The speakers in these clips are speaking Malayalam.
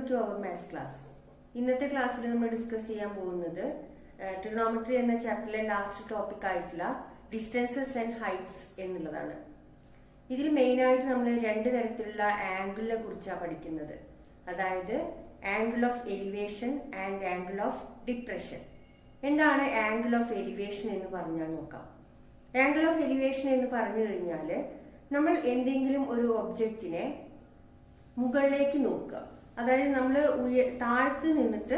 To our maths class. ഇന്നത്തെ ക്ലാസ്സിൽ നമ്മൾ ഡിസ്കസ് ചെയ്യാൻ പോകുന്നത് ട്രിഗണോമെട്രി എന്ന ചാപ്റ്ററിലെ ലാസ്റ്റ് ടോപ്പിക് ആയിട്ടുള്ള ഡിസ്റ്റൻസസ് ആൻഡ് ഹൈറ്റ്സ് എന്നുള്ളതാണ്. ഇതിൽ മെയിനായിട്ട് നമ്മൾ രണ്ട് തരത്തിലുള്ള ആംഗിളിനെ കുറിച്ചാണ് പഠിക്കുന്നത്. അതായത് angle of elevation and angle of depression. എന്താണ് ആംഗിൾ ഓഫ് എലിവേഷൻ എന്ന് പറഞ്ഞാൽ നോക്കാം. ആംഗിൾ ഓഫ് എലിവേഷൻ എന്ന് പറഞ്ഞു കഴിഞ്ഞാൽ നമ്മൾ എന്തെങ്കിലും ഒരു ഒബ്ജക്റ്റിനെ മുകളിലേക്ക് നോക്കുക. അതായത് നമ്മൾ താഴത്ത് നിന്നിട്ട്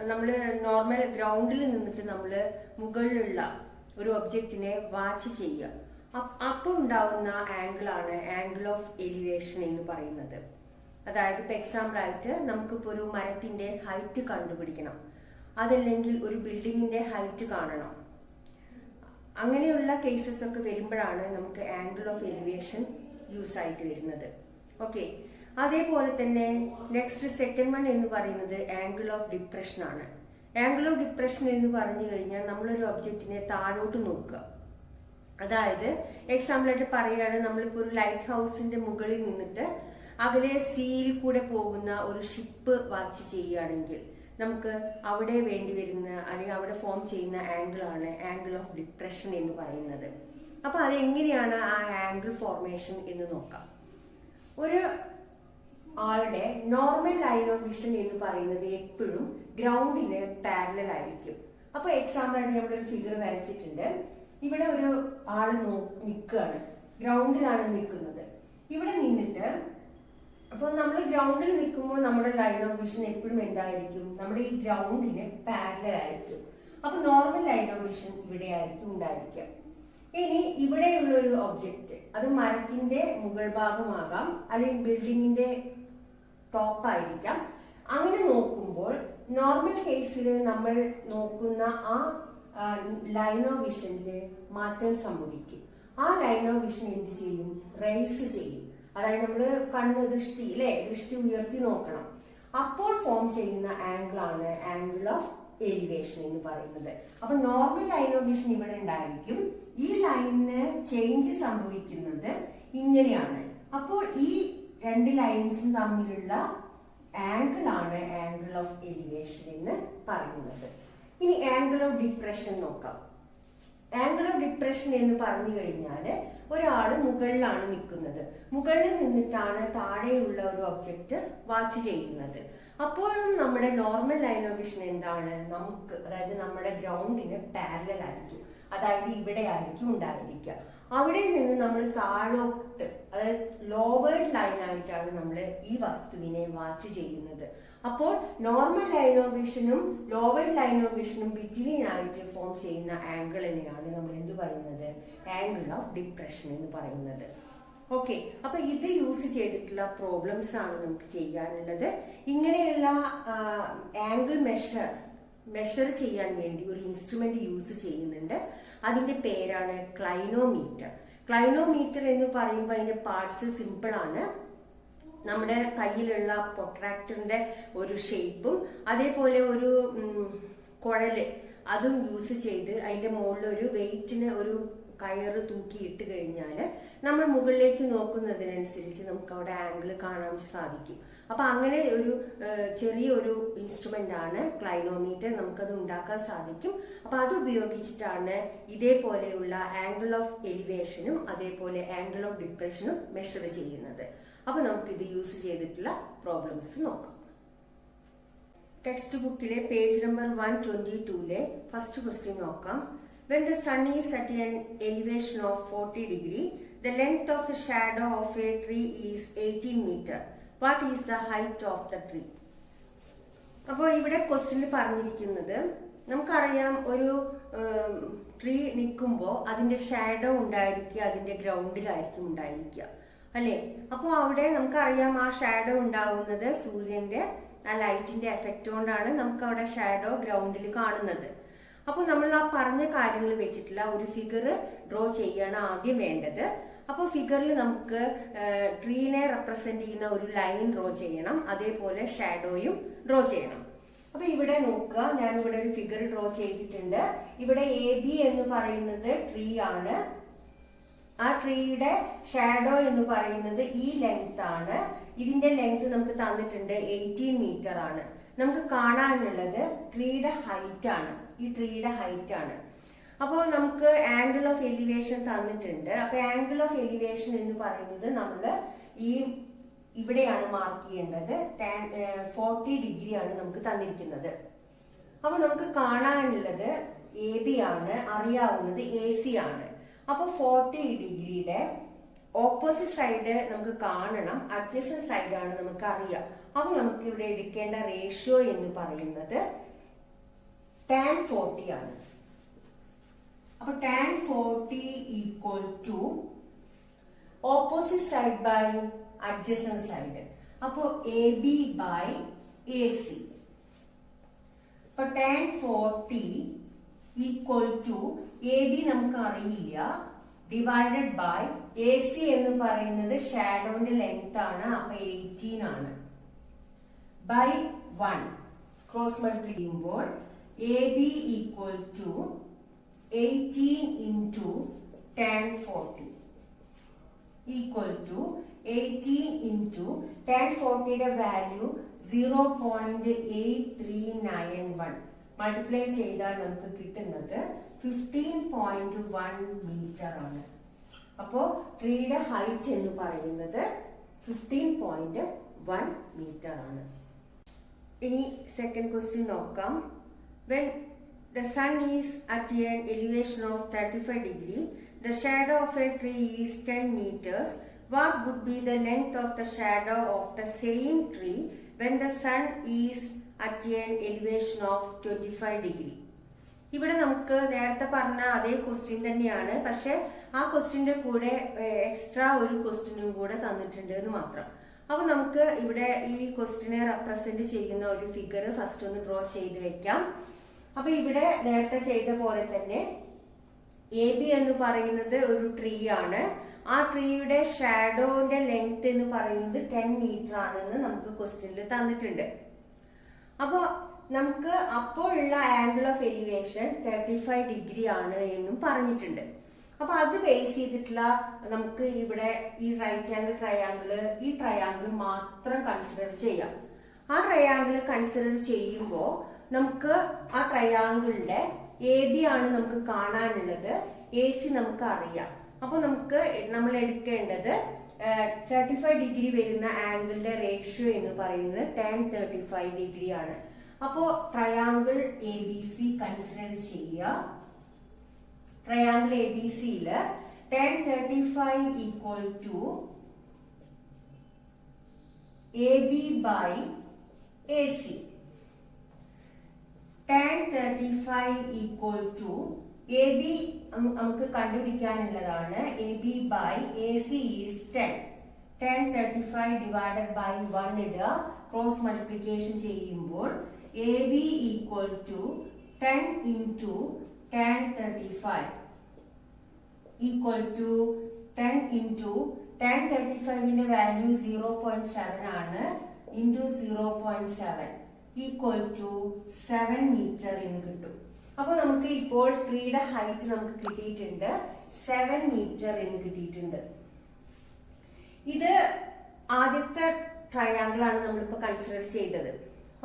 നമ്മൾ നോർമൽ ഗ്രൗണ്ടിൽ നിന്നിട്ട് നമ്മൾ മുകളിലുള്ള ഒരു ഒബ്ജക്റ്റിനെ വാച്ച് ചെയ്യുക. അപ്പോൾ ഉണ്ടാവുന്ന ആംഗിളാണ് ആംഗിൾ ഓഫ് എലിവേഷൻ എന്ന് പറയുന്നത്. അതായത് ഇപ്പൊ എക്സാമ്പിൾ ആയിട്ട് നമുക്കിപ്പോൾ ഒരു മരത്തിന്റെ ഹൈറ്റ് കണ്ടുപിടിക്കണം, അതല്ലെങ്കിൽ ഒരു ബിൽഡിങ്ങിന്റെ ഹൈറ്റ് കാണണം. അങ്ങനെയുള്ള കേസസ് ഒക്കെ വരുമ്പോഴാണ് നമുക്ക് ആംഗിൾ ഓഫ് എലിവേഷൻ യൂസ് ആയിട്ട് വരുന്നത്. ഓക്കെ, അതേപോലെ തന്നെ നെക്സ്റ്റ് സെക്കൻഡ് വൺ എന്ന് പറയുന്നത് ആംഗിൾ ഓഫ് ഡിപ്രഷൻ ആണ്. ആംഗിൾ ഓഫ് ഡിപ്രഷൻ എന്ന് പറഞ്ഞു കഴിഞ്ഞാൽ നമ്മളൊരു ഒബ്ജക്റ്റിനെ താഴോട്ട് നോക്കുക. അതായത് എക്സാമ്പിൾ ആയിട്ട് പറയുകയാണ്, നമ്മളിപ്പോൾ ഒരു ലൈറ്റ് ഹൗസിന്റെ മുകളിൽ നിന്നിട്ട് അകലെ സീയിൽ കൂടെ പോകുന്ന ഒരു ഷിപ്പ് വാച്ച് ചെയ്യുകയാണെങ്കിൽ നമുക്ക് അവിടെ വേണ്ടി വരുന്ന അല്ലെങ്കിൽ അവിടെ ഫോം ചെയ്യുന്ന ആംഗിൾ ആണ് ആംഗിൾ ഓഫ് ഡിപ്രഷൻ എന്ന് പറയുന്നത്. അപ്പൊ അതെങ്ങനെയാണ് ആ ആംഗിൾ ഫോർമേഷൻ എന്ന് നോക്കാം. ഒരു ആളുടെ നോർമൽ ലൈൻ ഓഫ് വിഷൻ എന്ന് പറയുന്നത് എപ്പോഴും ഗ്രൗണ്ടിന് പാരലൽ ആയിരിക്കും. അപ്പൊ എക്സാമ്പിൾ ആയിട്ട് നമ്മുടെ ഒരു ഫിഗർ വരച്ചിട്ടുണ്ട്. ഇവിടെ ഒരു ആള് നിൽക്കുകയാണ്, ഗ്രൗണ്ടിലാണ് നിൽക്കുന്നത്. ഇവിടെ നിന്നിട്ട് അപ്പോൾ നമ്മൾ ഗ്രൗണ്ടിൽ നിൽക്കുമ്പോൾ നമ്മുടെ ലൈൻ ഓഫ് വിഷൻ എപ്പോഴും എന്തായിരിക്കും, നമ്മുടെ ഈ ഗ്രൗണ്ടിന് പാരലൽ ആയിരിക്കും. അപ്പൊ നോർമൽ ലൈൻ ഓഫ് വിഷൻ ഇവിടെ ആയിരിക്കും ഉണ്ടായിരിക്കുക. ഇനി ഇവിടെയുള്ള ഒരു ഒബ്ജക്റ്റ്, അത് മരത്തിന്റെ മുകൾ ഭാഗമാകാം അല്ലെങ്കിൽ ബിൽഡിങ്ങിന്റെ ടോപ്പ് ആയിരിക്കാം. അങ്ങനെ നോക്കുമ്പോൾ നോർമൽ കേസിൽ നമ്മൾ നോക്കുന്ന ആ ലൈൻ ഓഫ് വിഷനില് മാറ്റം സംഭവിക്കും. ആ ലൈൻ ഓഫ് വിഷൻ എന്ത് ചെയ്യും, റൈസ് ചെയ്യും. അതായത് നമ്മള് കണ്ണ് ദൃഷ്ടി ഉയർത്തി നോക്കണം. അപ്പോൾ ഫോം ചെയ്യുന്ന ആംഗിൾ ആണ് ആംഗിൾ ഓഫ് എലിവേഷൻ എന്ന് പറയുന്നത്. അപ്പൊ നോർമൽ ലൈൻ ഓഫ് വിഷൻ ഇവിടെ ഉണ്ടായിരിക്കും. ഈ ലൈനിന് ചേഞ്ച് സംഭവിക്കുന്നത് ഇങ്ങനെയാണ്. അപ്പോൾ ഈ രണ്ട് ലൈൻസും തമ്മിലുള്ള ആംഗിൾ ആണ് ആംഗിൾ ഓഫ് എലിവേഷൻ എന്ന് പറയുന്നത്. ഇനി ആംഗിൾ ഓഫ് ഡിപ്രഷൻ നോക്കാം. ആംഗിൾ ഓഫ് ഡിപ്രഷൻ എന്ന് പറഞ്ഞു കഴിഞ്ഞാൽ ഒരാള് മുകളിലാണ് നിൽക്കുന്നത്. മുകളിൽ നിന്നിട്ടാണ് താഴെയുള്ള ഒരു ഒബ്ജക്റ്റ് വാച്ച് ചെയ്യുന്നത്. അപ്പോഴും നമ്മുടെ നോർമൽ ലൈൻ ഓഫ് വിഷൻ എന്താണ്, നമുക്ക് അതായത് നമ്മുടെ ഗ്രൗണ്ടിന് പാരലൽ ആയിരിക്കും. അതായത് ഇവിടെ ആയിരിക്കും ഉണ്ടായിരിക്കുക. അവിടെ നിന്ന് നമ്മൾ താഴോട്ട്, അതായത് ലോവേർഡ് ലൈൻ ആയിട്ടാണ് നമ്മൾ ഈ വസ്തുവിനെ വാച്ച് ചെയ്യുന്നത്. അപ്പോൾ നോർമൽ ലൈൻ ഓഫ് വിഷനും ലോവേർഡ് ലൈൻ ഓഫ് വിഷനും ബിറ്റ്വീൻ ആയിട്ട് ഫോം ചെയ്യുന്ന ആംഗിളിനെയാണ് നമ്മൾ എന്ത് പറയുന്നത്, ആംഗിൾ ഓഫ് ഡിപ്രഷൻ എന്ന് പറയുന്നത്. ഓക്കെ, അപ്പൊ ഇത് യൂസ് ചെയ്തിട്ടുള്ള പ്രോബ്ലംസ് ആണ് നമുക്ക് ചെയ്യാനുള്ളത്. ഇങ്ങനെയുള്ള ആംഗിൾ മെഷർ ചെയ്യാൻ വേണ്ടി ഒരു ഇൻസ്ട്രുമെന്റ് യൂസ് ചെയ്യുന്നുണ്ട്. അതിന്റെ പേരാണ് ക്ലൈനോമീറ്റർ. ക്ലൈനോമീറ്റർ എന്ന് പറയുമ്പോൾ അതിന്റെ പാർട്സ് സിമ്പിൾ ആണ്. നമ്മുടെ കയ്യിലുള്ള പ്രൊട്രാക്ടറിന്റെ ഒരു ഷേപ്പും അതേപോലെ ഒരു കുഴല് അതും യൂസ് ചെയ്ത് അതിന്റെ മുകളിൽ ഒരു വെയിറ്റിന് ഒരു കയറ് തൂക്കി ഇട്ട് കഴിഞ്ഞാൽ നമ്മൾ മുകളിലേക്ക് നോക്കുന്നതിനനുസരിച്ച് നമുക്ക് അവിടെ ആംഗിൾ കാണാൻ സാധിക്കും. അപ്പൊ അങ്ങനെ ഒരു ചെറിയൊരു ഇൻസ്ട്രുമെന്റ് ആണ് ക്ലൈനോമീറ്റർ. നമുക്കത് ഉണ്ടാക്കാൻ സാധിക്കും. അപ്പൊ അത് ഉപയോഗിച്ചിട്ടാണ് ഇതേപോലെയുള്ള ആംഗിൾ ഓഫ് എലിവേഷനും അതേപോലെ ആംഗിൾ ഓഫ് ഡിപ്രഷനും മെഷർ ചെയ്യുന്നത്. അപ്പൊ നമുക്ക് ഇത് യൂസ് ചെയ്തിട്ടുള്ള പ്രോബ്ലംസ് നോക്കാം. ടെക്സ്റ്റ് ബുക്കിലെ പേജ് നമ്പർ 122 ഫസ്റ്റ് ക്വസ്റ്റ്യൻ നോക്കാം. When the sun is at an elevation of 40 degree, the length of the shadow of a tree is 18 meter. What is the height of the tree? അപ്പോൾ ഇവിടെ ക്വസ്റ്റ്യനിൽ പറഞ്ഞിരിക്കുന്നത്, നമുക്കറിയാം ഒരു ട്രീ നിൽക്കുമ്പോൾ അതിന്റെ ഷാഡോ ഉണ്ടായിരിക്കുക അതിന്റെ ഗ്രൗണ്ടിലായിരിക്കും ഉണ്ടായിരിക്കുക, അല്ലേ? അപ്പോൾ അവിടെ നമുക്കറിയാം ആ ഷാഡോ ഉണ്ടാവുന്നത് സൂര്യന്റെ ആ ലൈറ്റിന്റെ എഫക്റ്റ് കൊണ്ടാണ് നമുക്ക് അവിടെ ഷാഡോ ഗ്രൗണ്ടിൽ കാണുന്നത്. അപ്പോൾ നമ്മൾ ആ പറഞ്ഞ കാര്യങ്ങൾ വെച്ചിട്ടുള്ള ഒരു ഫിഗർ ഡ്രോ ചെയ്യാണ് ആദ്യം വേണ്ടത്. അപ്പോൾ ഫിഗറിൽ നമുക്ക് ട്രീനെ റെപ്രസെന്റ് ചെയ്യുന്ന ഒരു ലൈൻ ഡ്രോ ചെയ്യണം, അതേപോലെ ഷാഡോയും ഡ്രോ ചെയ്യണം. അപ്പൊ ഇവിടെ നോക്കുക, ഞാൻ ഇവിടെ ഒരു ഫിഗർ ഡ്രോ ചെയ്തിട്ടുണ്ട്. ഇവിടെ AB എന്ന് പറയുന്നത് ട്രീ ആണ്, ആ ട്രീയുടെ ഷാഡോ എന്ന് പറയുന്നത് ഈ ലെങ്ത് ആണ്. ഇതിന്റെ ലെങ്ത് നമുക്ക് തന്നിട്ടുണ്ട് 18 മീറ്റർ ആണ്. നമുക്ക് കാണാനുള്ളത് ട്രീയുടെ ഹൈറ്റ് ആണ്. ഈ ട്രീയുടെ ഹൈറ്റ് ആണ്. അപ്പോൾ നമുക്ക് ആംഗിൾ ഓഫ് എലിവേഷൻ തന്നിട്ടുണ്ട്. അപ്പൊ ആംഗിൾ ഓഫ് എലിവേഷൻ എന്ന് പറയുന്നത് നമ്മൾ ഈ ഇവിടെയാണ് മാർക്ക് ചെയ്യേണ്ടത്. 40 ഡിഗ്രി ആണ് നമുക്ക് തന്നിരിക്കുന്നത്. അപ്പൊ നമുക്ക് കാണാനുള്ളത് AB ആണ്, അറിയാവുന്നത് AC ആണ്. അപ്പൊ 40 ഡിഗ്രിയുടെ ഓപ്പോസിറ്റ് സൈഡ് നമുക്ക് കാണണം, അഡ്ജസന്റ് സൈഡ് ആണ് നമുക്ക് അറിയാം. അപ്പൊ നമുക്ക് ഇവിടെ എടുക്കേണ്ട റേഷ്യോ എന്ന് പറയുന്നത് tan 40 ആണ്. അപ്പൊ tan 40 equal to opposite side by adjacent side. അപ്പോ AB ബൈ AC. അപ്പൊ tan 40 ഈക്വൽ ടു AB നമുക്ക് അറിയില്ല, ഡിവൈഡഡ് ബൈ AC എന്ന് പറയുന്നത് ഷാഡോന്റെ ലെങ്ത് ആണ്. അപ്പൊ 18 ആണ്. ബൈ 1 ക്രോസ് മൾട്ടിപ്ലൈ ചെയ്യുമ്പോൾ AB equal to 18 into tan 40 equal to 18 into tan 40യുടെ വാല്യൂ 0.8391 മൾട്ടിപ്ലൈ ചെയ്താൽ നമുക്ക് കിട്ടുന്നത് 15.1 മീറ്റർ ആണ്. അപ്പോ ട്രീയുടെ ഹൈറ്റ് എന്ന് പറയുന്നത് 15.1 മീറ്റർ ആണ്. ഇനി സെക്കൻഡ് ക്വസ്റ്റ്യൻ നോക്കാം. When the sun is at an elevation of 35 degree, the shadow of a tree is 10 meters. What would be the length of the shadow of the same tree when the sun is at an elevation of 25 degree? ഇവിടെ നമുക്ക് നേരത്തെ പറഞ്ഞ അതേ ക്വസ്റ്റ്യൻ തന്നെയാണ്, പക്ഷെ ആ ക്വസ്റ്റ്യന്റെ കൂടെ എക്സ്ട്രാ ഒരു ക്വസ്റ്റ്യനും കൂടെ തന്നിട്ടുണ്ട് എന്ന് മാത്രം. അപ്പൊ നമുക്ക് ഇവിടെ ഈ ക്വസ്റ്റ്യനെ റെപ്രസെന്റ് ചെയ്യുന്ന ഒരു ഫിഗർ ഫസ്റ്റ് ഒന്ന് ഡ്രോ ചെയ്ത് വെക്കാം. അപ്പൊ ഇവിടെ നേരത്തെ ചെയ്ത പോലെ തന്നെ AB എന്ന് പറയുന്നത് ഒരു ട്രീ ആണ്. ആ ട്രീയുടെ ഷാഡോന്റെ ലെങ്ത് എന്ന് പറയുന്നത് 10 മീറ്റർ ആണെന്ന് നമുക്ക് ക്വസ്റ്റ്യനിൽ തന്നിട്ടുണ്ട്. അപ്പൊ നമുക്ക് അപ്പോഴുള്ള ആംഗിൾ ഓഫ് എലിവേഷൻ 35 ഡിഗ്രി ആണ് എന്നും പറഞ്ഞിട്ടുണ്ട്. അപ്പൊ അത് ബേസ് ചെയ്തിട്ടുള്ള നമുക്ക് ഇവിടെ ഈ റൈറ്റ് ആംഗിൾ ട്രയാംഗിള്, ഈ ട്രയാംഗിൾ മാത്രം കൺസിഡർ ചെയ്യാം. ആ ട്രയാംഗിൾ കൺസിഡർ ചെയ്യുമ്പോൾ നമുക്ക് ആ ട്രയാംഗിളിന്റെ AB ആണ് നമുക്ക് കാണാനുള്ളത്, AC നമുക്ക് അറിയാം. അപ്പൊ നമുക്ക് നമ്മൾ എടുക്കേണ്ടത് 35 ഡിഗ്രി വരുന്ന ആംഗിളിന്റെ റേഷ്യോ എന്ന് പറയുന്നത് tan 35 ഡിഗ്രി ആണ്. അപ്പോ ട്രയാംഗിൾ ABC കൺസിഡർ ചെയ്യുക. ട്രയാംഗിൾ ABCയില് tan 35 equal to AB by AC. tan 35 equal to AB നമുക്ക് കണ്ടുപിടിക്കാനുള്ളതാണ്. AB by AC is 10. tan 35 divided by 1 ഇടുക. ക്രോസ് മൾട്ടിപ്ലിക്കേഷൻ ചെയ്യുമ്പോൾ AB equal to 10 into tan 35 equal to 10 into tan 35ന്റെ വാല്യൂ 0.7 ആണ്. ഇൻറ്റു 0.7 ഈക്വൽ ടു 7 മീറ്റർ എന്ന് കിട്ടും. അപ്പൊ നമുക്ക് ഇപ്പോൾ ട്രീയുടെ ഹൈറ്റ് നമുക്ക് കിട്ടിയിട്ടുണ്ട്, 7 മീറ്റർ എന്ന് കിട്ടിയിട്ടുണ്ട്. ഇത് ആദ്യത്തെ ട്രയാംഗിൾ ആണ് നമ്മളിപ്പോ കൺസിഡർ ചെയ്തത്.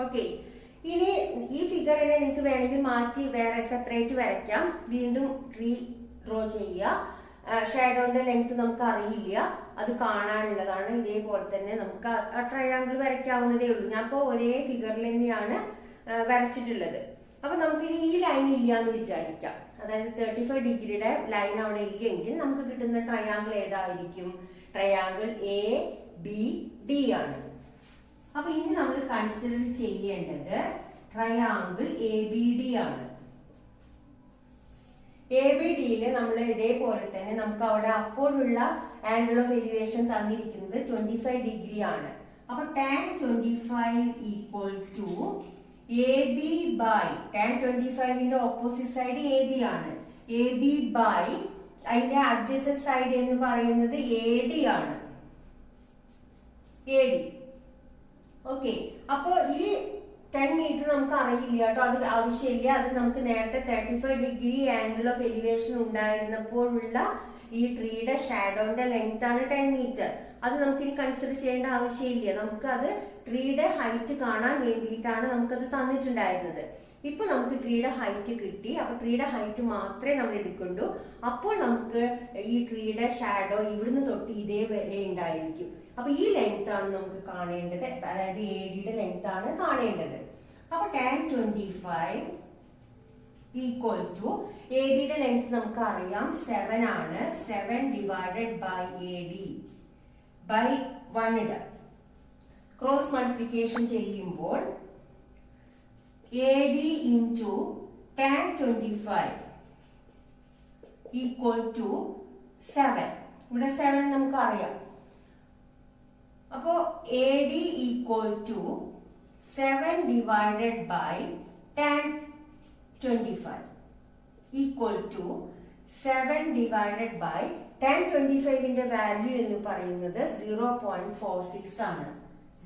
ഓക്കെ, ഇനി ഈ ഫിഗറിനെ നിങ്ങൾക്ക് വേണമെങ്കിൽ മാറ്റി വേറെ സെപ്പറേറ്റ് വരയ്ക്കാം. വീണ്ടും ട്രീ ഡ്രോ ചെയ്യുക. ഷാഡോന്റെ ലെങ്ത് നമുക്ക് അറിയില്ല, അത് കാണാനുള്ളതാണ്. ഇതേപോലെ തന്നെ നമുക്ക് ആ ട്രയാംഗിൾ വരയ്ക്കാവുന്നതേ ഉള്ളൂ. ഞാൻ ഇപ്പോൾ ഒരേ ഫിഗറിൽ തന്നെയാണ് വരച്ചിട്ടുള്ളത്. അപ്പൊ നമുക്കിനി ഈ ലൈൻ ഇല്ല എന്ന് വിചാരിക്കാം. അതായത് 35 ഡിഗ്രിയുടെ ലൈൻ അവിടെ ഇല്ലെങ്കിൽ നമുക്ക് കിട്ടുന്ന ട്രയാംഗിൾ ഏതായിരിക്കും? ട്രയാംഗിൾ ABD ആണ്. അപ്പൊ ഇനി നമ്മൾ കൺസിഡർ ചെയ്യേണ്ടത് ട്രയാംഗിൾ ABD ആണ്. ABDയിൽ നമ്മൾ ഇതേപോലെ തന്നെ നമുക്ക് അവിടെ അപ്പോഴുള്ള ആംഗിൾ ഓഫ് എലിവേഷൻ തന്നിരിക്കുന്നത് 25 ഡിഗ്രി ആണ്. അപ്പൊ tan 25 equal to AB by tan 25ന്റെ ഓപ്പോസിറ്റ് സൈഡ് AB ആണ്. AB ബൈ അതിന്റെ അഡ്ജസന്റ് സൈഡ് എന്ന് പറയുന്നത് AD ആണ്. AD. ഓക്കെ, അപ്പോ ഈ 10 മീറ്റർ നമുക്ക് അറിയില്ല കേട്ടോ, അത് ആവശ്യമില്ല. അത് നമുക്ക് നേരത്തെ 35 ഡിഗ്രി ആംഗിൾ ഓഫ് എലിവേഷൻ ഉണ്ടായിരുന്നപ്പോഴുള്ള ഈ ട്രീയുടെ ഷാഡോന്റെ ലെങ്ത് ആണ് 10 മീറ്റർ. അത് നമുക്കിനി കൺസിഡർ ചെയ്യേണ്ട ആവശ്യമില്ല. നമുക്ക് അത് ട്രീയുടെ ഹൈറ്റ് കാണാൻ വേണ്ടിയിട്ടാണ് നമുക്കത് തന്നിട്ടുണ്ടായിരുന്നത്. ഇപ്പൊ നമുക്ക് ട്രീയുടെ ഹൈറ്റ് കിട്ടി. അപ്പൊ ട്രീയുടെ ഹൈറ്റ് മാത്രമേ നമ്മൾ എടുക്കുള്ളൂ. അപ്പോൾ നമുക്ക് ഈ ട്രീയുടെ ഷാഡോ ഇവിടുന്ന് തൊട്ട് ഇതേ വരെ ഉണ്ടായിരിക്കും. അപ്പൊ ഈ ലെങ്ത് ആണ് നമുക്ക് കാണേണ്ടത്, അതായത് ADയുടെ ലെങ്ത് ആണ് കാണേണ്ടത്. അപ്പൊ tan 25 ഈക്വൽ ടു ABയുടെ ലെങ്ത് നമുക്ക് അറിയാം 7 ആണ്. 7 ഡിവൈഡഡ് ബൈ AD ബൈ 1 ഇട ക്രോസ് മൾട്ടിപ്ലിക്കേഷൻ ചെയ്യുമ്പോൾ AD into tan 25 equal to 7. ഇവിടെ 7 നമുക്ക് അറിയാം. അപ്പോ AD equal to 7 divided by tan 25 equal to 7 divided by tan 25ന്റെ value എന്ന് പറയുന്നത് 0.46 ആണ്.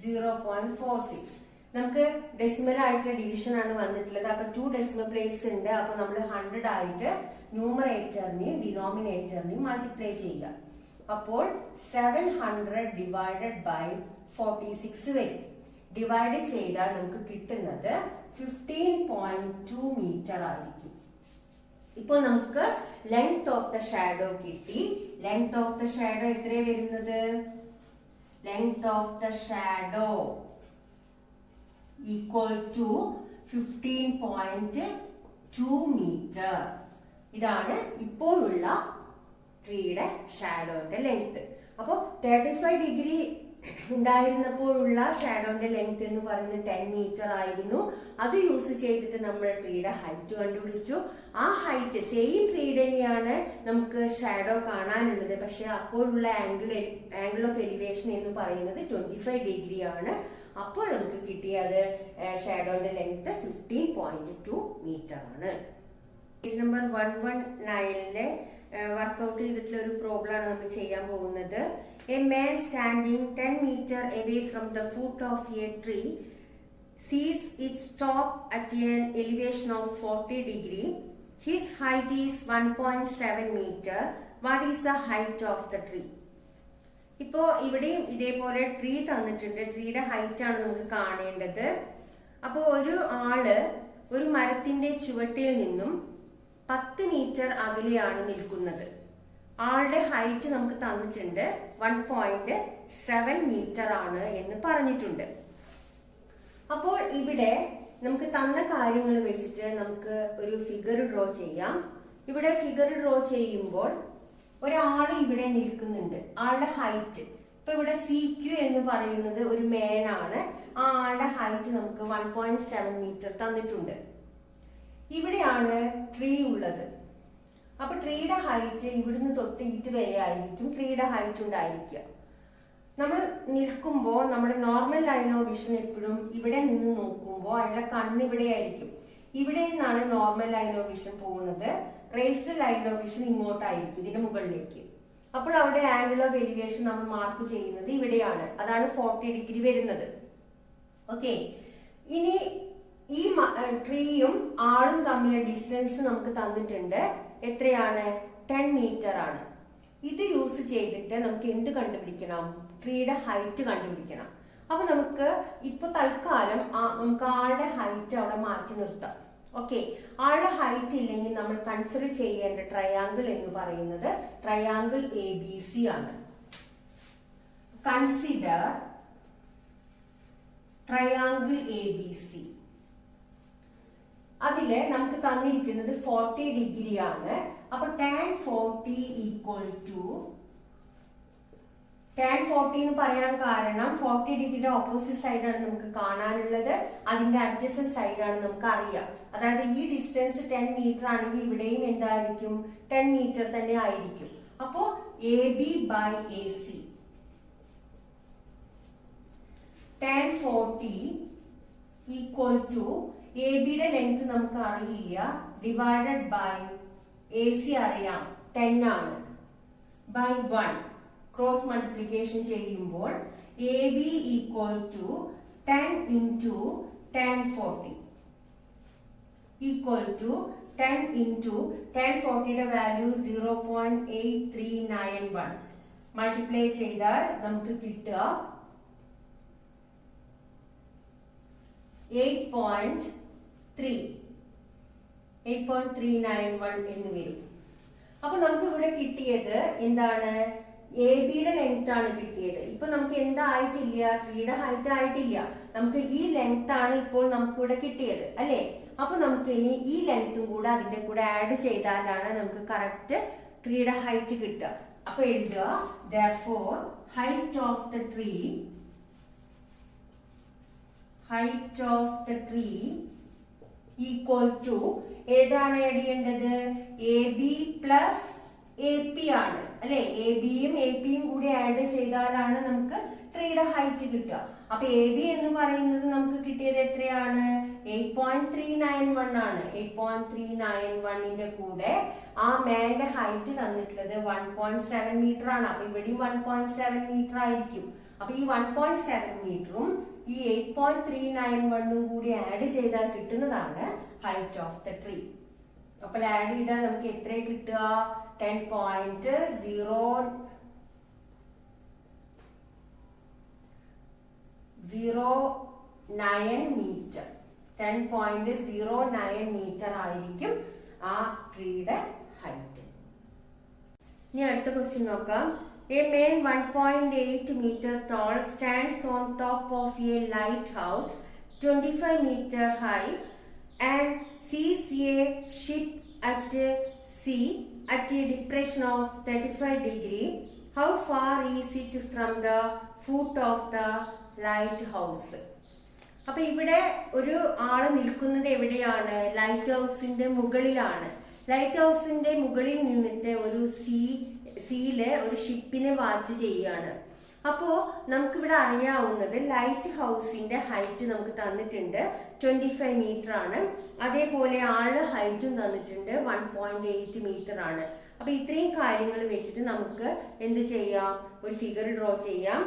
0.46. നമുക്ക് ഡെസിമൽ ആയിട്ടുള്ള ഡിവിഷൻ ആണ് വന്നിട്ടുള്ളത്. അപ്പൊ 2 ഡെസിമൽ പ്ലേസ് ഉണ്ട്. അപ്പൊ നമ്മൾ 100 ആയിട്ട് ന്യൂമറേറ്ററിനെയും ഡിനോമിനേറ്ററിനെയും മൾട്ടിപ്ലൈ ചെയ്യുക. അപ്പോൾ 700 ഡിവൈഡഡ് ബൈ 46 വരും. ഡിവൈഡ് ചെയ്താൽ നമുക്ക് കിട്ടുന്നത് 15.2 മീറ്റർ ആയിരിക്കും. ഇപ്പോൾ നമുക്ക് ലെങ്ത് ഓഫ് ദ ഷാഡോ കിട്ടി. ലെങ്ത് ഓഫ് ദ ഷാഡോ എത്രയാണ് വരുന്നത്? Length of the shadow equal to 15.2 metre. ഇതാണ് ഇപ്പോഴുള്ള ട്രീയുടെ ഷാഡോന്റെ ലെങ്ത്. അപ്പോൾ 35 ഡിഗ്രി ഉണ്ടായിരുന്നപ്പോഴുള്ള ഷാഡോന്റെ ലെങ്ത് എന്ന് പറയുന്നത് 10 മീറ്റർ ആയിരുന്നു. അത് യൂസ് ചെയ്തിട്ട് നമ്മൾ ട്രീയുടെ ഹൈറ്റ് കണ്ടുപിടിച്ചു. ആ ഹൈറ്റ് സെയിം ട്രീയുടെ തന്നെയാണ് നമുക്ക് ഷാഡോ കാണാനുള്ളത്. പക്ഷെ അപ്പോഴുള്ള ആംഗിൾ ഓഫ് എലിവേഷൻ എന്ന് പറയുന്നത് 25 ഡിഗ്രി ആണ്. അപ്പോൾ നമുക്ക് കിട്ടിയത് ഷാഡോന്റെ ലെങ്ത് 15.2 മീറ്റർ ആണ്. പേജ് നമ്പർ 119 വർക്ക്ഔട്ട് ചെയ്തിട്ടുള്ള ഒരു പ്രോബ്ലം ആണ് നമ്മൾ ചെയ്യാൻ പോകുന്നത്. A man standing 10 metre away from the foot of a tree sees its top at an elevation of 40 degree. His height is 1.7 meter. What is the height of the tree? ഇപ്പോ ഇവിടെയും ഇതേപോലെ ട്രീ തന്നിട്ടുണ്ട്. ട്രീയുടെ ഹൈറ്റ് ആണ് നമുക്ക് കാണേണ്ടത്. അപ്പോൾ ഒരു മരത്തിന്റെ ചുവട്ടിൽ നിന്നും 10 മീറ്റർ അകലെയാണ് നിൽക്കുന്നത്. ആളുടെ ഹൈറ്റ് നമുക്ക് തന്നിട്ടുണ്ട് 1.7 മീറ്റർ ആണ് എന്ന് പറഞ്ഞിട്ടുണ്ട്. അപ്പോൾ ഇവിടെ നമുക്ക് തന്ന കാര്യങ്ങൾ വെച്ചിട്ട് നമുക്ക് ഒരു ഫിഗർ ഡ്രോ ചെയ്യാം. ഇവിടെ ഫിഗർ ഡ്രോ ചെയ്യുമ്പോൾ ഒരാള് ഇവിടെ നിൽക്കുന്നുണ്ട്. ആളുടെ ഹൈറ്റ് ഇപ്പൊ ഇവിടെ CQ എന്ന് പറയുന്നത് ഒരു മേൻ ആണ്. ആ ആളുടെ ഹൈറ്റ് നമുക്ക് 1.7 മീറ്റർ തന്നിട്ടുണ്ട്. ഇവിടെയാണ് ട്രീ ഉള്ളത്. അപ്പൊ ട്രീയുടെ ഹൈറ്റ് ഇവിടുന്ന് തൊട്ട് ഇതുവരെ ആയിരിക്കും ട്രീയുടെ ഹൈറ്റ് ഉണ്ടായിരിക്കുക. നമ്മൾ നിൽക്കുമ്പോൾ നമ്മുടെ നോർമൽ ലൈൻ ഓഫ് വിഷൻ എപ്പോഴും ഇവിടെ നിന്ന് നോക്കുമ്പോൾ അയാളുടെ കണ്ണ് ഇവിടെ ആയിരിക്കും. ഇവിടെ നിന്നാണ് നോർമൽ ലൈൻ ഓഫ് വിഷൻ പോകുന്നത്. റേസ്ഡ് ലൈൻ ഓഫ് വിഷൻ ഇങ്ങോട്ടായിരിക്കും, ഇതിന്റെ മുകളിലേക്ക്. അപ്പോൾ അവിടെ ആംഗിൾ ഓഫ് എലിവേഷൻ നമ്മൾ മാർക്ക് ചെയ്യുന്നത് ഇവിടെയാണ്. അതാണ് 40 ഡിഗ്രി വരുന്നത്. ഓക്കെ, ഇനി ഈ ട്രീയും ആളും തമ്മിലുള്ള ഡിസ്റ്റൻസ് നമുക്ക് തന്നിട്ടുണ്ട്. എത്രയാണ്? 10 മീറ്റർ ആണ്. ഇത് യൂസ് ചെയ്തിട്ട് നമുക്ക് എന്ത് കണ്ടുപിടിക്കണം? ട്രീയുടെ ഹൈറ്റ് കണ്ടുപിടിക്കണം. അപ്പൊ നമുക്ക് ഇപ്പൊ തൽക്കാലം നമുക്ക് ആളുടെ ഹൈറ്റ് അവിടെ മാറ്റി നിർത്താം. ഓക്കെ, ആളുടെ ഹൈറ്റ് ഇല്ലെങ്കിൽ നമ്മൾ കൺസിഡർ ചെയ്യേണ്ട ട്രയാങ്കിൾ എന്ന് പറയുന്നത് ട്രയാങ്കിൾ ABC ആണ്. Consider triangle ABC. അതില് നമുക്ക് തന്നിരിക്കുന്നത് 40 ഡിഗ്രി ആണ്. അപ്പൊ tan 40 ഈക്വൽ ടു tan 40 എന്ന് പറയാൻ കാരണം 40 ഡിഗ്രിയുടെ ഓപ്പോസിറ്റ് സൈഡാണ് നമുക്ക് കാണാനുള്ളത്. അതിന്റെ അഡ്ജസ്റ്റന്റ് സൈഡാണ് നമുക്ക് അറിയാം. അതായത് ഈ ഡിസ്റ്റൻസ് 10 മീറ്റർ ആണെങ്കിൽ ഇവിടെയും എന്തായിരിക്കും? 10 മീറ്റർ തന്നെ ആയിരിക്കും. അപ്പോ AB by AC tan 40 equal to ABയുടെ ലെങ്ത് നമുക്ക് അറിയില്ല, ഡിവൈഡഡ് ബൈ AC അറിയാം 10 ആണ്, ബൈ 1 ക്രോസ് മൾട്ടിപ്ലിക്കേഷൻ ചെയ്യുമ്പോൾ AB equal to 10 into tan 40 equal to 10 into 1040 value 0.8391 multiply ചെയ്താൽ നമുക്ക് കിട്ടുക 8.391 എന്ന് വരും. അപ്പൊ നമുക്ക് ഇവിടെ കിട്ടിയത് എന്താണ്? എ ബിയുടെ ലെങ്ത് ആണ് കിട്ടിയത്. ഇപ്പൊ നമുക്ക് എന്തായിട്ടില്ല? ട്രീയുടെ ഹൈറ്റ് ആയിട്ടില്ല. നമുക്ക് ഈ ലെങ്ത് ആണ് ഇപ്പോൾ നമുക്ക് ഇവിടെ കിട്ടിയത് അല്ലേ? അപ്പൊ നമുക്ക് ഇനി ഈ ലെങ്ത്തും കൂടെ അതിന്റെ കൂടെ ആഡ് ചെയ്താലാണ് നമുക്ക് കറക്റ്റ് ട്രീയുടെ ഹൈറ്റ് കിട്ടുക. അപ്പൊ എഴുതുക therefore height of the tree equal to ഏതാണ് ആഡ് ചെയ്യേണ്ടത്? A B plus A P ആണ് അല്ലെ? എ ബിയും എ പിയും കൂടി ആഡ് ചെയ്താലാണ് നമുക്ക് ട്രീയുടെ ഹൈറ്റ് കിട്ടുക. അപ്പൊ എ ബി എന്ന് പറയുന്നത് നമുക്ക് കിട്ടിയത് എത്രയാണ്? 8.391 ആണ്. 8.391ന്റെ കൂടെ ആ മാന്റെ ഹൈറ്റ് തന്നിട്ടുള്ളത് 1.7 മീറ്റർ ആണ്. അപ്പൊ ഇവിടെയും 1.7 മീറ്റർ ആയിരിക്കും. അപ്പൊ ഈ 1.7 മീറ്ററും ഈ 8.391ഉം കൂടി ആഡ് ചെയ്താൽ കിട്ടുന്നതാണ് ഹൈറ്റ് ഓഫ് ദ ട്രീ. അപ്പോൾ ആഡ് ചെയ്താൽ നമുക്ക് എത്ര കിട്ടുക? 10.09 മീറ്റർ. 10.09 മീറ്റർ ആയിരിക്കും ആ ട്രീയുടെ ഹൈറ്റ്. ഇനി അടുത്ത ക്വസ്റ്റ്യൻ നോക്കാം. A man 1.8 meter tall stands on top of a lighthouse 25 meter high and sees a ship at sea at a depression of 35 degree. How far is it from the foot of the lighthouse? അപ്പൊ ഇവിടെ ഒരു ആള് നിൽക്കുന്നത് എവിടെയാണ്? ലൈറ്റ് ഹൗസിന്റെ മുകളിലാണ്. ലൈറ്റ് ഹൗസിന്റെ മുകളിൽ നിന്നിട്ട് ഒരു സീല് ഒരു ഷിപ്പിനെ വാച്ച് ചെയ്യാണ്. അപ്പോ നമുക്കിവിടെ അറിയാവുന്നത് ലൈറ്റ് ഹൗസിന്റെ ഹൈറ്റ് നമുക്ക് തന്നിട്ടുണ്ട് 25 മീറ്റർ ആണ്. അതേപോലെ ആള് ഹൈറ്റും തന്നിട്ടുണ്ട് 1.8 മീറ്റർ ആണ്. അപ്പൊ ഇത്രയും കാര്യങ്ങൾ വെച്ചിട്ട് നമുക്ക് എന്ത് ചെയ്യാം? ഒരു ഫിഗർ ഡ്രോ ചെയ്യാം.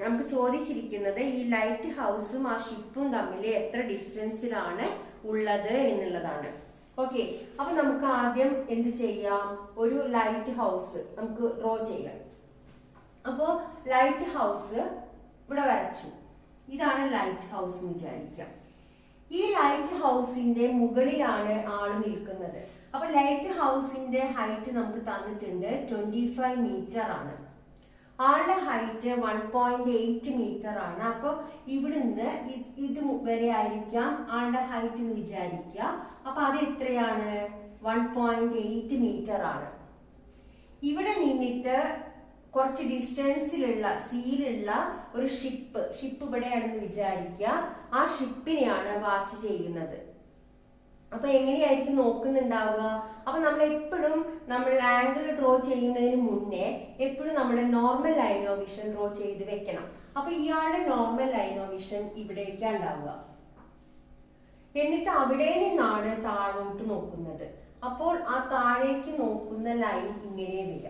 നമുക്ക് ചോദിച്ചിരിക്കുന്നത് ഈ ലൈറ്റ് ഹൗസും ആ ഷിപ്പും തമ്മിൽ എത്ര ഡിസ്റ്റൻസിലാണ് ഉള്ളത് എന്നുള്ളതാണ്. ഓക്കെ, അപ്പൊ നമുക്ക് ആദ്യം എന്ത് ചെയ്യാം? ഒരു ലൈറ്റ് ഹൗസ് നമുക്ക് ഡ്രോ ചെയ്യാം. അപ്പോ ലൈറ്റ് ഹൗസ് ഇവിടെ വരച്ചു. ഇതാണ് ലൈറ്റ് ഹൗസ് എന്ന് വിചാരിക്കാം. ഈ ലൈറ്റ് ഹൗസിന്റെ മുകളിലാണ് ആള് നിൽക്കുന്നത്. അപ്പൊ ലൈറ്റ് ഹൗസിന്റെ ഹൈറ്റ് നമുക്ക് തന്നിട്ടുണ്ട് 25 മീറ്റർ ആണ്. ആളുടെ ഹൈറ്റ് 1.8 മീറ്റർ ആണ്. അപ്പൊ ഇവിടുന്ന് ഇത് വരെ ആയിരിക്കാം ആളുടെ ഹൈറ്റ് എന്ന് വിചാരിക്കുക. അപ്പൊ അത് എത്രയാണ്? 1.8 മീറ്റർ ആണ്. ഇവിടെ നിന്നിട്ട് കുറച്ച് ഡിസ്റ്റൻസിലുള്ള സീലുള്ള ഒരു ഷിപ്പ് ഇവിടെയാണെന്ന് വിചാരിക്കുക. ആ ഷിപ്പിനെയാണ് വാച്ച് ചെയ്യുന്നത്. അപ്പൊ എങ്ങനെയായിരിക്കും നോക്കുന്നുണ്ടാവുക? അപ്പൊ നമ്മൾ ആംഗിൾ ഡ്രോ ചെയ്യുന്നതിന് മുന്നേ എപ്പോഴും നമ്മുടെ normal line of vision draw ചെയ്ത് വെക്കണം. അപ്പൊ ഇയാളുടെ നോർമൽ ലൈൻ ഓഫ് വിഷൻ ഇവിടേക്കാണ് ഉണ്ടാവുക. എന്നിട്ട് അവിടെ നിന്നാണ് താഴോട്ട് നോക്കുന്നത്. അപ്പോൾ ആ താഴേക്ക് നോക്കുന്ന ലൈൻ ഇങ്ങനെ വരിക.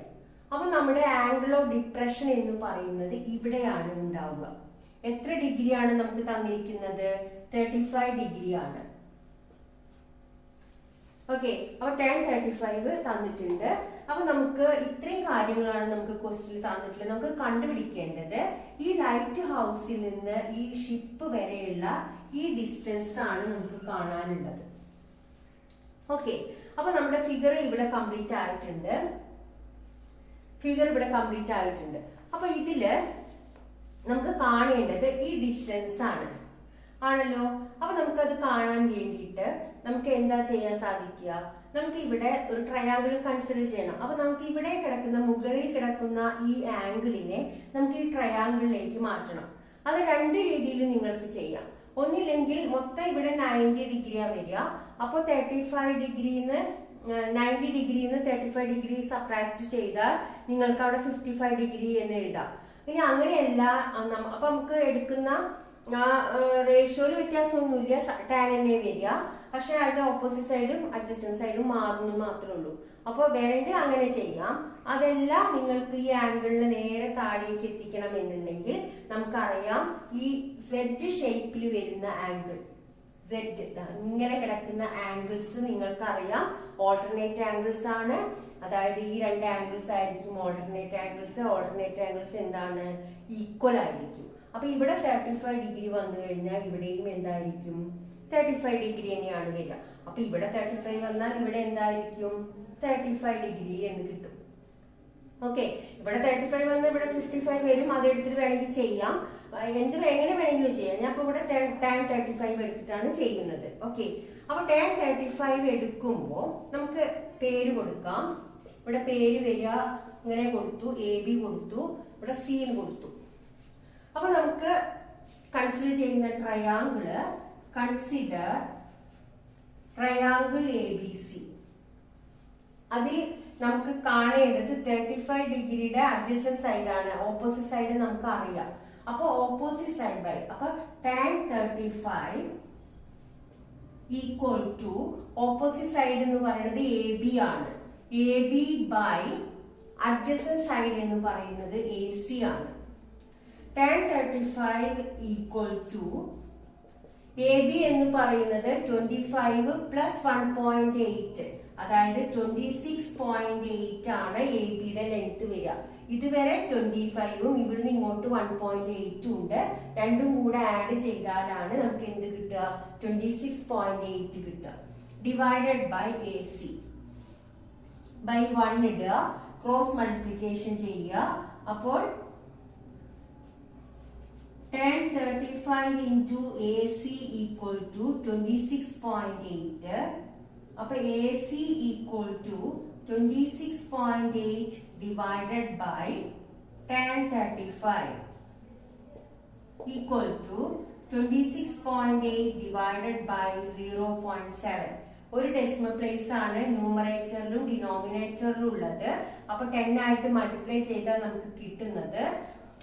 അപ്പൊ നമ്മുടെ ആംഗിൾ ഓഫ് ഡിപ്രഷൻ എന്ന് പറയുന്നത് ഇവിടെയാണ് ഉണ്ടാവുക. എത്ര ഡിഗ്രിയാണ് നമുക്ക് തന്നിരിക്കുന്നത്? 35 ഡിഗ്രി ആണ്. ഓക്കെ, അപ്പൊ tan 35 തന്നിട്ടുണ്ട്. അപ്പൊ നമുക്ക് ഇത്രയും കാര്യങ്ങളാണ് നമുക്ക് ക്വസ്റ്റ്യൻ തന്നിട്ടുള്ളത്. നമുക്ക് കണ്ടുപിടിക്കേണ്ടത് ഈ ലൈറ്റ് ഹൗസിൽ നിന്ന് ഈ ഷിപ്പ് വരെയുള്ള ഈ ഡിസ്റ്റൻസ് ആണ് നമുക്ക് കാണാനുള്ളത്. ഓക്കെ, അപ്പൊ നമ്മുടെ ഫിഗർ ഇവിടെ കംപ്ലീറ്റ് ആയിട്ടുണ്ട്. അപ്പൊ ഇതില് നമുക്ക് കാണേണ്ടത് ഈ ഡിസ്റ്റൻസ് ആണല്ലോ. അപ്പൊ നമുക്കത് കാണാൻ വേണ്ടിയിട്ട് നമുക്ക് എന്താ ചെയ്യാൻ സാധിക്കുക? നമുക്ക് ഇവിടെ ഒരു ട്രയാങ്കിൾ കൺസിഡർ ചെയ്യണം. അപ്പൊ നമുക്ക് ഇവിടെ മുകളിൽ കിടക്കുന്ന ഈ ആംഗിളിനെ നമുക്ക് ഈ ട്രയാങ്കിളിലേക്ക് മാറ്റണം. അത് രണ്ട് രീതിയിൽ നിങ്ങൾക്ക് ചെയ്യാം. ഒന്നില്ലെങ്കിൽ മൊത്തം ഇവിടെ 90 ഡിഗ്രിയാ വരിക. അപ്പോൾ 35 ഡിഗ്രിന്ന് 90 ഡിഗ്രിന്ന് 35 ഡിഗ്രി സബ്ട്രാക്ട് ചെയ്താൽ നിങ്ങൾക്ക് അവിടെ 55 ഡിഗ്രി എന്ന് എഴുതാം. ഇനി അങ്ങനെയല്ല, അപ്പൊ നമുക്ക് എടുക്കുന്ന റേഷ്യോയിൽ വ്യത്യാസമൊന്നുമില്ല, ടാൻ തന്നെ വരിക. പക്ഷെ അതിന്റെ ഓപ്പോസിറ്റ് സൈഡും അഡ്ജസ്റ്റന്റ് സൈഡും മാറുന്നു മാത്രമേ ഉള്ളൂ. അപ്പോൾ വേണമെങ്കിൽ അങ്ങനെ ചെയ്യാം. അതെല്ലാം നിങ്ങൾക്ക് ഈ ആംഗിളിന് നേരെ താഴേക്ക് എത്തിക്കണം എന്നുണ്ടെങ്കിൽ നമുക്കറിയാം ഈ സെറ്റ് ഷേപ്പിൽ വരുന്ന ആംഗിൾ സെഡ് ഇങ്ങനെ കിടക്കുന്ന ആംഗിൾസ് നിങ്ങൾക്കറിയാം ഓൾട്ടർനേറ്റ് ആംഗിൾസ് ആണ്. അതായത് ഈ രണ്ട് ആംഗിൾസ് ആയിരിക്കും ഓൾട്ടർനേറ്റ് ആംഗിൾസ്. ഓൾട്ടർനേറ്റ് ആംഗിൾസ് എന്താണ്? ഈക്വൽ ആയിരിക്കും. അപ്പൊ ഇവിടെ 35 ഡിഗ്രി വന്നു കഴിഞ്ഞാൽ ഇവിടെയും എന്തായിരിക്കും? 35 ഡിഗ്രി തന്നെയാണ് വരിക. അപ്പൊ ഇവിടെ 35 വന്നാൽ ഇവിടെ എന്തായിരിക്കും? 35 ഡിഗ്രി എന്ന് കിട്ടും. ഓക്കെ, ഇവിടെ 35 വന്നാൽ ഇവിടെ 55 വരും. അതെടുത്തിട്ട് വേണമെങ്കിൽ ചെയ്യാം, എങ്ങനെ വേണമെങ്കിലും ചെയ്യാം. ഞാൻ ഇപ്പൊ ഇവിടെ tan 35 എടുത്തിട്ടാണ് ചെയ്യുന്നത്. ഓക്കെ, അപ്പൊ tan 35 എടുക്കുമ്പോൾ നമുക്ക് പേര് കൊടുക്കാം. ഇവിടെ പേര് വരിക ഇങ്ങനെ കൊടുത്തു, AB കൊടുത്തു, ഇവിടെ C കൊടുത്തു. അപ്പൊ നമുക്ക് കൺസിഡർ ചെയ്യുന്ന ട്രയാങ്കിള്, കൺസിഡർ ട്രയാങ്കിൾ ABC. അതിൽ നമുക്ക് കാണേണ്ടത് 35 ഡിഗ്രിയുടെ അഡ്ജസന്റ് സൈഡ് ആണ്. ഓപ്പോസിറ്റ് സൈഡ് നമുക്ക് അറിയാം. അപ്പൊ ഓപ്പോസിറ്റ് സൈഡ് ബൈ, അപ്പൊ tan 35 equal to opposite side എന്ന് പറയുന്നത് AB ആണ്. AB ബൈ അഡ്ജസന്റ് സൈഡ് എന്ന് പറയുന്നത് AC ആണ്. tan 35 ഈക്വൽ ടു AB എന്ന് പറയുന്നത് 25 പ്ലസ് 1.8, അതായത് 26.8 ആണ് ABയുടെ ലെങ്ത് വരിക. ഇതുവരെ 25ഉം ഇവിടുന്ന് ഇങ്ങോട്ട് 1.8 ഉണ്ട്. രണ്ടും കൂടെ ആഡ് ചെയ്താലാണ് നമുക്ക് എന്ത് കിട്ടുക? 26.8 കിട്ടുക. ഡിവൈഡഡ് ബൈ AC ബൈ 1 ഇടുക, ക്രോസ് മൾട്ടിപ്ലിക്കേഷൻ ചെയ്യുക. അപ്പോൾ tan 35 into AC equal to 26.8. അപ്പൊ AC equal to 26.8 divided by tan 35 equal to 26.8 divided by 0.7. ഒരു ഡെസിമൽ പ്ലേസ് ആണ് ന്യൂമറേറ്ററിലും ഡിനോമിനേറ്ററിലും ഉള്ളത്. അപ്പൊ 10 ആയിട്ട് മൾട്ടിപ്ലൈ ചെയ്താൽ നമുക്ക് കിട്ടുന്നത്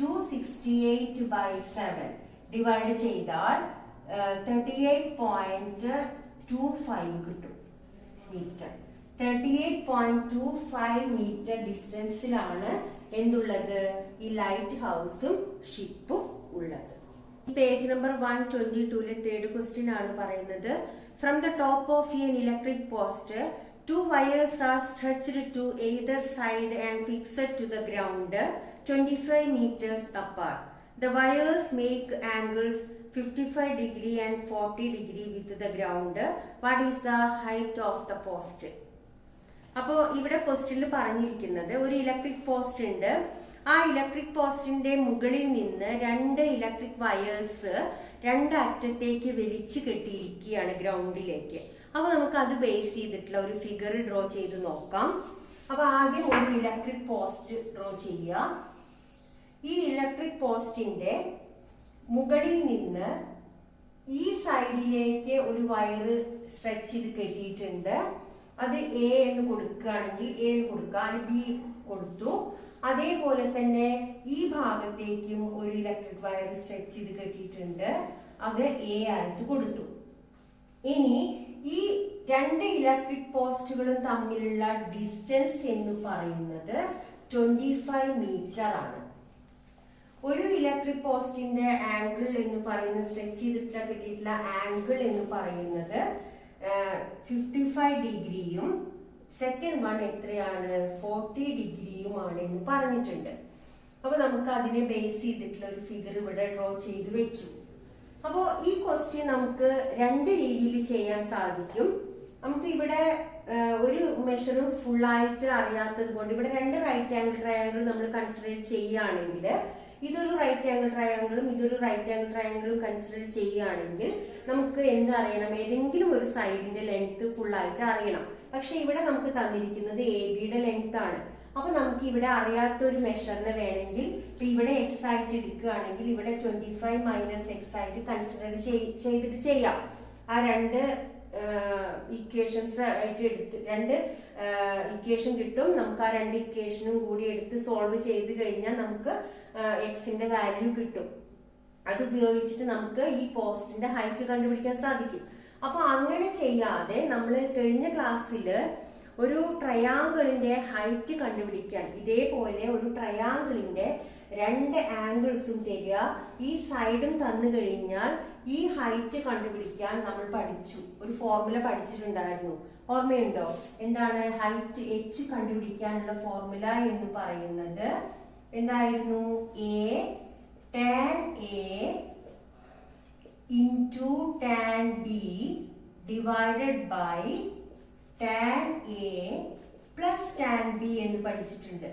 268 by 7 ഡിവൈഡ് ചെയ്താൽ 38.25 കിട്ടും മീറ്റർ. 38.25 മീറ്റർ ഡിസ്റ്റൻസിലാണ് എന്തുള്ളത്? ഈ ലൈറ്റ് ഹൗസും ഷിപ്പും ഉള്ളത്. പേജ് നമ്പർ 122 തേർഡ് ക്വസ്റ്റ്യൻ ആണ് പറയുന്നത്. From the top of an electric post, 2 wires are stretched to either side and fixed to the ground 25 meters apart. The wires make angles 55 degree and 40 degree with the ground. What is the height of the post? അപ്പോൾ ഇവിടെ ക്വസ്റ്റ്യനിൽ പറഞ്ഞിരിക്കുന്നത് ഒരു ഇലക്ട്രിക് പോസ്റ്റ് ഉണ്ട്. ആ ഇലക്ട്രിക് പോസ്റ്റിന്റെ മുകളിൽ നിന്ന് 2 ഇലക്ട്രിക് വയേഴ്സ് 2 അറ്റത്തേക്ക് വലിച്ചു കെട്ടിയിരിക്കുകയാണ് ഗ്രൗണ്ടിലേക്ക്. അപ്പൊ നമുക്ക് അത് ബേസ് ചെയ്തിട്ടുള്ള ഒരു ഫിഗർ ഡ്രോ ചെയ്ത് നോക്കാം. അപ്പൊ ആദ്യം ഒരു ഇലക്ട്രിക് പോസ്റ്റ് ഡ്രോ ചെയ്യുക. ഈ ഇലക്ട്രിക് പോസ്റ്റിന്റെ മുകളിൽ നിന്ന് ഈ സൈഡിലേക്ക് ഒരു വയറ് സ്ട്രെച്ച് ചെയ്ത് കെട്ടിയിട്ടുണ്ട്. അത് A എന്ന് കൊടുക്കുകയാണെങ്കിൽ A എന്ന് കൊടുക്കുക, അല്ലെങ്കിൽ B കൊടുത്തു. അതേപോലെ തന്നെ ഈ ഭാഗത്തേക്കും ഒരു ഇലക്ട്രിക് വയർ സ്ട്രെച്ച് ചെയ്ത് കെട്ടിയിട്ടുണ്ട്, അത് A ആയിട്ട് കൊടുത്തു. ഇനി ഈ 2 ഇലക്ട്രിക് പോസ്റ്റുകളും തമ്മിലുള്ള ഡിസ്റ്റൻസ് എന്ന് പറയുന്നത് 25 മീറ്റർ ആണ്. ഒരു ഇലക്ട്രിക് പോസ്റ്റിന്റെ ആംഗിൾ എന്ന് പറയുന്നത് സ്ട്രെച്ച് ചെയ്തിട്ടുള്ള കിട്ടിയിട്ടുള്ള ആംഗിൾ എന്ന് പറയുന്നത് 55 ഡിഗ്രിയും സെക്കൻഡ് വൺ എത്രയാണ്? 40 ഡിഗ്രിയുമാണ് എന്ന് പറഞ്ഞിട്ടുണ്ട്. അപ്പൊ നമുക്ക് അതിനെ ബേസ് ചെയ്തിട്ടുള്ള ഒരു ഫിഗർ ഇവിടെ ഡ്രോ ചെയ്ത് വെച്ചു. അപ്പോൾ ഈ ക്വസ്റ്റ്യൻ നമുക്ക് 2 രീതിയിൽ ചെയ്യാൻ സാധിക്കും. നമുക്ക് ഇവിടെ ഒരു മെഷറും ഫുള്ളായിട്ട് അറിയാത്തത് കൊണ്ട് ഇവിടെ 2 റൈറ്റ് ആംഗിൾ ട്രയാംഗിൾ നമ്മൾ കൺസിഡർ ചെയ്യുകയാണെങ്കിൽ, ഇതൊരു റൈറ്റ് ആംഗിൾ ട്രയാംഗിളും ഇതൊരു റൈറ്റ് ആംഗിൾ ട്രയാംഗിളും കൺസിഡർ ചെയ്യുകയാണെങ്കിൽ നമുക്ക് എന്തറിയണം? ഏതെങ്കിലും ഒരു സൈഡിന്റെ ലെങ്ത് ഫുള്ളായിട്ട് അറിയണം. പക്ഷെ ഇവിടെ നമുക്ക് തന്നിരിക്കുന്നത് AB-യുടെ ലെങ്ത് ആണ്. അപ്പൊ നമുക്ക് ഇവിടെ അറിയാത്ത ഒരു മെഷറിനെ വേണമെങ്കിൽ ഇവിടെ x ആയിട്ട് എടുക്കുകയാണെങ്കിൽ ഇവിടെ 25 മൈനസ് x ആയിട്ട് കൺസിഡർ ചെയ്തിട്ട് ചെയ്യാം. ആ 2 ഇക്വേഷൻസ് ആയിട്ട് എടുത്ത് 2 ഇക്വേഷൻ കിട്ടും. നമുക്ക് ആ 2 ഇക്വേഷനും കൂടി എടുത്ത് സോൾവ് ചെയ്ത് കഴിഞ്ഞാൽ നമുക്ക് എക്സിന്റെ വാല്യൂ കിട്ടും. അത് ഉപയോഗിച്ചിട്ട് നമുക്ക് ഈ പോസ്റ്റിന്റെ ഹൈറ്റ് കണ്ടുപിടിക്കാൻ സാധിക്കും. അപ്പൊ അങ്ങനെ ചെയ്യാതെ നമ്മൾ കഴിഞ്ഞ ക്ലാസ്സിൽ ഒരു ട്രയാങ്കിളിന്റെ ഹൈറ്റ് കണ്ടുപിടിക്കാൻ ഇതേപോലെ ഒരു ട്രയാങ്കിളിന്റെ രണ്ട് ആംഗിൾസും തരിക, ഈ സൈഡും തന്നു കഴിഞ്ഞാൽ ഈ ഹൈറ്റ് കണ്ടുപിടിക്കാൻ നമ്മൾ പഠിച്ചു, ഒരു ഫോർമുല പഠിച്ചിട്ടുണ്ടായിരുന്നു. ഓർമ്മയുണ്ടോ? എന്താണ് ഹൈറ്റ് h കണ്ടുപിടിക്കാനുള്ള ഫോർമുല എന്ന് പറയുന്നത്? എന്തായിരുന്നു? a tan a into tan b divided by tan a plus tan b എന്ന് പഠിച്ചിട്ടുണ്ട്.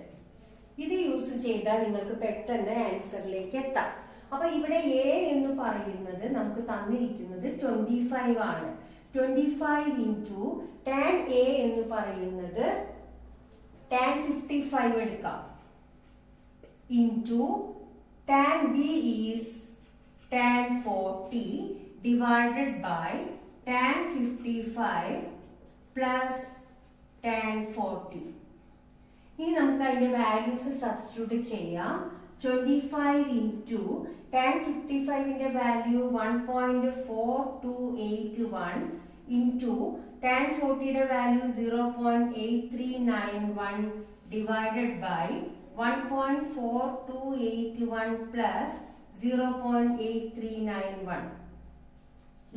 ഇത് യൂസ് ചെയ്താൽ നിങ്ങൾക്ക് പെട്ടെന്ന് ആൻസറിലേക്ക് എത്താം. അപ്പൊ ഇവിടെ a എന്ന് പറയുന്നത് നമുക്ക് തന്നിരിക്കുന്നത് 25 ആണ്. 25 ഇൻറ്റു tan a എന്ന് പറയുന്നത് tan 55 എടുക്കാം, into tan b is tan 40 divided by tan 55 plus tan 40. ഇനി നമുക്ക് അതിന്റെ വാല്യൂസ് സബ്സ്റ്റിറ്റ്യൂട്ട് ചെയ്യാം. 25 ഇൻറ്റു tan 55ന്റെ വാല്യൂ 1.4281 ഇൻറ്റു tan 40യുടെ value 0.8391 divided by 1.4281 plus 0.8391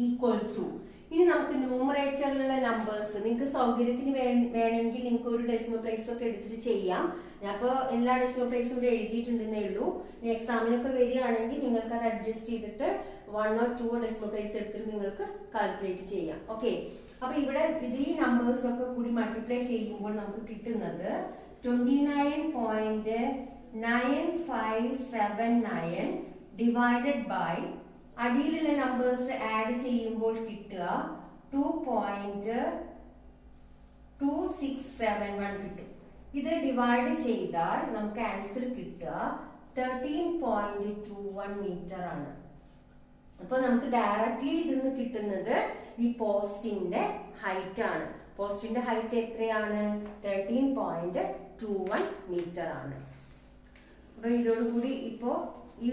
equal to. ഇനി നമുക്ക് ന്യൂമറേറ്ററിലുള്ള നമ്പേഴ്സ് നിങ്ങൾക്ക് സൗകര്യത്തിന് വേണമെങ്കിൽ നിങ്ങൾക്ക് ഒരു ഡെസിമൽ പ്ലേസ് ഒക്കെ എടുത്തിട്ട് ചെയ്യാം. ഞാൻ ഇപ്പോൾ എല്ലാ ഡെസിമൽ പ്ലേസും ഇവിടെ എഴുതിയിട്ടുണ്ടെന്നേ ഉള്ളൂ. ഇനി എക്സാമിനൊക്കെ വരികയാണെങ്കിൽ നിങ്ങൾക്ക് അത് അഡ്ജസ്റ്റ് ചെയ്തിട്ട് 1 or 2 ഡെസിമൽ പ്ലേസ് എടുത്തിട്ട് നിങ്ങൾക്ക് കാൽക്കുലേറ്റ് ചെയ്യാം. ഓക്കെ, അപ്പൊ ഇവിടെ ഈ നമ്പേഴ്സ് ഒക്കെ കൂടി മൾട്ടിപ്ലൈ ചെയ്യുമ്പോൾ നമുക്ക് കിട്ടുന്നത് 29.9579 ഡിവൈഡഡ് ബൈ അടിയിലുള്ള നമ്പേഴ്സ് ആഡ് ചെയ്യുമ്പോൾ കിട്ടുക 2.2671 കിട്ടും. ഇത് ഡിവൈഡ് ചെയ്താൽ നമുക്ക് ആൻസർ കിട്ടുക 13.21 മീറ്റർ ആണ്. അപ്പൊ നമുക്ക് ഡയറക്റ്റ്ലി ഇതിന്ന് കിട്ടുന്നത് ഈ പോസ്റ്റിന്റെ ഹൈറ്റ് ആണ്. പോസ്റ്റിന്റെ ഹൈറ്റ് എത്രയാണ്? 13.21 മീറ്റർ ആണ്. അപ്പൊ ഇതോടുകൂടി ഇപ്പോ ഈ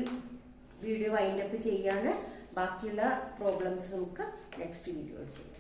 വീഡിയോ വൈൻഡ് അപ്പ് ചെയ്യാണ്. ബാക്കിയുള്ള പ്രോബ്ലംസ് നമുക്ക് നെക്സ്റ്റ് വീഡിയോയിൽ ചെയ്യാം.